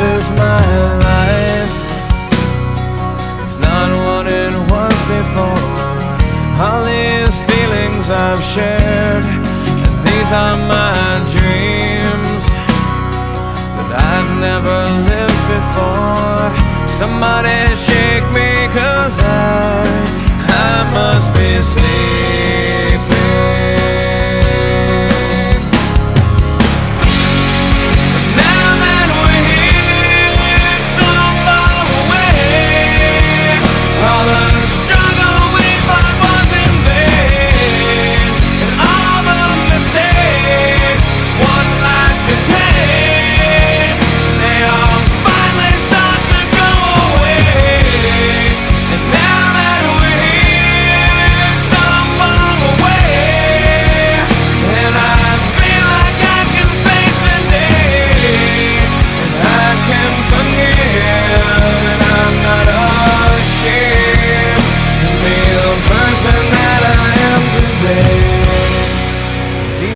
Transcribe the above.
is my life. It's not what it was before. All these feelings I've shared, and these are my dreams that I've never lived before. Somebody shake me, 'cause I must be sleeping.